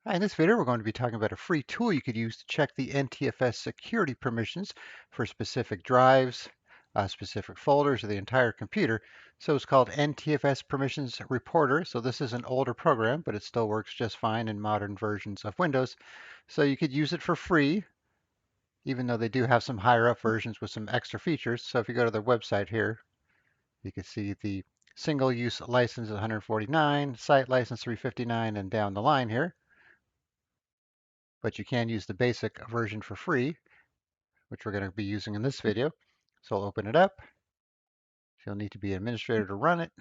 Hi, in this video, we're going to be talking about a free tool you could use to check the NTFS security permissions for specific drives, specific folders, or the entire computer. So it's called NTFS Permissions Reporter. So this is an older program, but it still works just fine in modern versions of Windows. So you could use it for free, even though they do have some higher up versions with some extra features. So if you go to their website here, you can see the single use license 149, site license 359, and down the line here. But you can use the basic version for free, which we're going to be using in this video. So I'll open it up. You'll need to be an administrator to run it.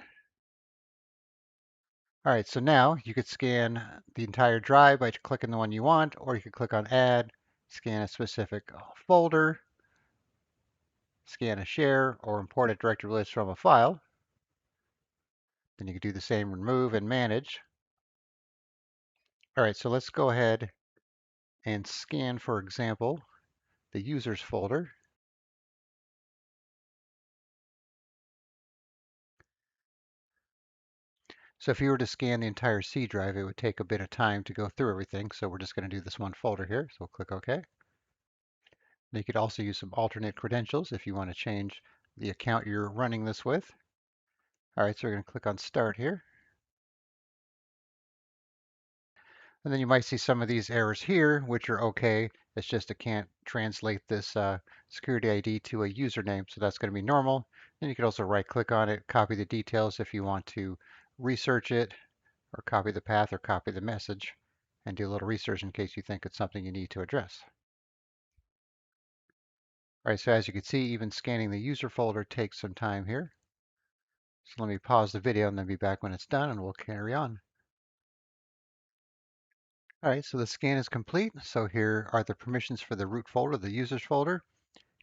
All right, so now you could scan the entire drive by clicking the one you want, or you could click on Add, scan a specific folder, scan a share, or import a directory list from a file. Then you could do the same, remove and manage. All right, so let's go ahead and scan, for example, the users folder. So if you were to scan the entire C drive, it would take a bit of time to go through everything. So we're just going to do this one folder here. So we'll click OK. You could also use some alternate credentials if you want to change the account you're running this with. All right, so we're going to click on Start here. And then you might see some of these errors here, which are okay. It's just it can't translate this security ID to a username, so that's going to be normal. And you can also right-click on it, copy the details if you want to research it, or copy the path, or copy the message, and do a little research in case you think it's something you need to address. All right, so as you can see, even scanning the user folder takes some time here. So let me pause the video and then be back when it's done, and we'll carry on. All right, so the scan is complete. So here are the permissions for the root folder, the users folder.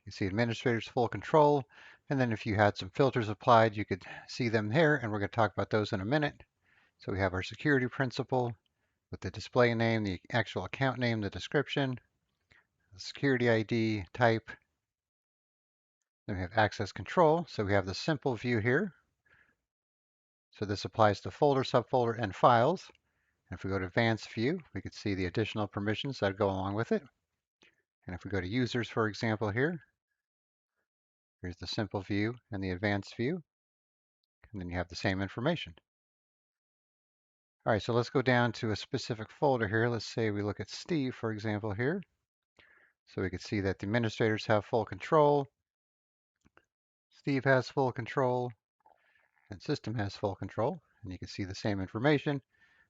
You see administrator's full control. And then if you had some filters applied, you could see them here, and we're going to talk about those in a minute. So we have our security principal with the display name, the actual account name, the description, the security ID, type. Then we have access control. So we have the simple view here. So this applies to folder, subfolder, and files. And if we go to advanced view, we could see the additional permissions that go along with it. And if we go to users, for example, here's the simple view and the advanced view. And then you have the same information. All right, so let's go down to a specific folder here. Let's say we look at Steve, for example, here. So we can see that the administrators have full control. Steve has full control, and system has full control. And you can see the same information.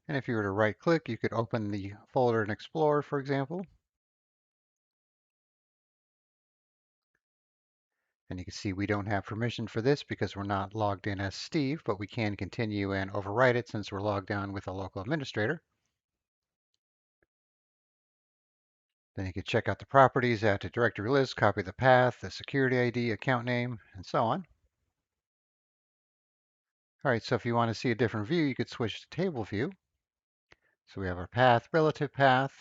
And if you were to right click, you could open the folder in Explorer, for example. And you can see we don't have permission for this because we're not logged in as Steve, but we can continue and overwrite it since we're logged on with a local administrator. Then you can check out the properties, add to directory list, copy the path, the security ID, account name, and so on. All right, so if you want to see a different view, you could switch to table view. So we have our path, relative path,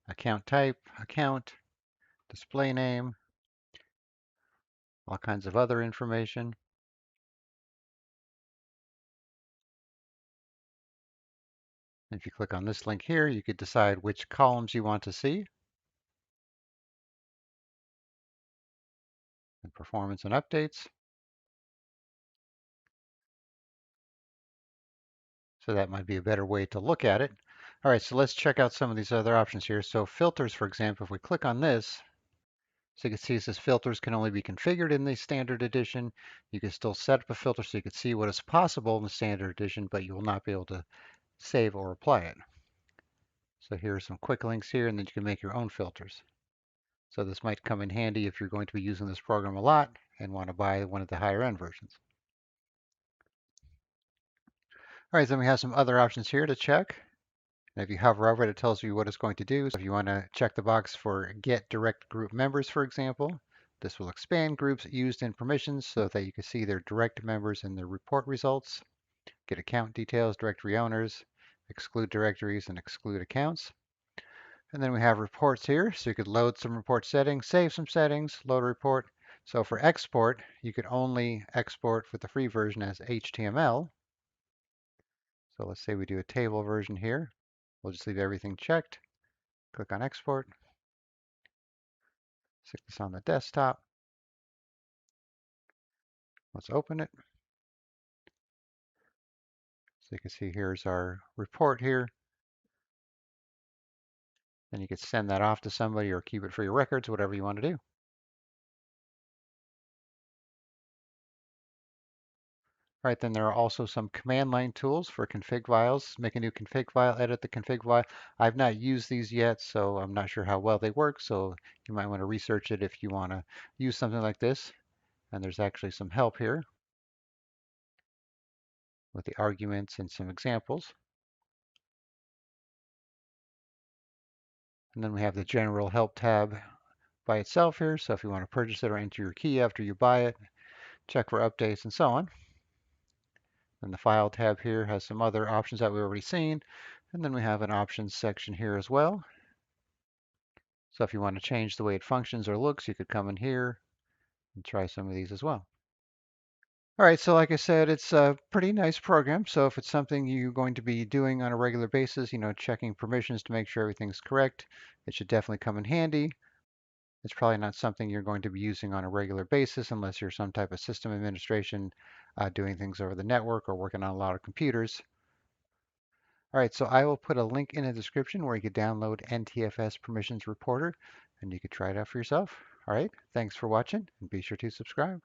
account type, account, display name, all kinds of other information. If you click on this link here, you could decide which columns you want to see. And performance and updates. So that might be a better way to look at it. All right, so let's check out some of these other options here. So filters, for example, if we click on this, so you can see it says filters can only be configured in the standard edition. You can still set up a filter so you can see what is possible in the standard edition, but you will not be able to save or apply it. So here are some quick links here, and then you can make your own filters. So this might come in handy if you're going to be using this program a lot and want to buy one of the higher end versions. All right, then we have some other options here to check. And if you hover over it, it tells you what it's going to do. So if you want to check the box for get direct group members, for example, this will expand groups used in permissions so that you can see their direct members in the report results, get account details, directory owners, exclude directories, and exclude accounts. And then we have reports here. So you could load some report settings, save some settings, load a report. So for export, you could only export with the free version as HTML. So let's say we do a table version here. We'll just leave everything checked. Click on export. Stick this on the desktop. Let's open it. So you can see here's our report here. Then you could send that off to somebody or keep it for your records, whatever you want to do. All right, then there are also some command line tools for config files. Make a new config file, edit the config file. I've not used these yet, so I'm not sure how well they work. So you might want to research it if you want to use something like this. And there's actually some help here with the arguments and some examples. And then we have the general help tab by itself here. So if you want to purchase it or enter your key after you buy it, check for updates and so on. And the file tab here has some other options that we've already seen. And then we have an options section here as well. So if you want to change the way it functions or looks, you could come in here and try some of these as well. All right, so like I said, it's a pretty nice program. So if it's something you're going to be doing on a regular basis, checking permissions to make sure everything's correct, it should definitely come in handy. It's probably not something you're going to be using on a regular basis unless you're some type of system administration, doing things over the network or working on a lot of computers. All right, so I will put a link in the description where you can download NTFS Permissions Reporter and you can try it out for yourself. All right, thanks for watching and be sure to subscribe.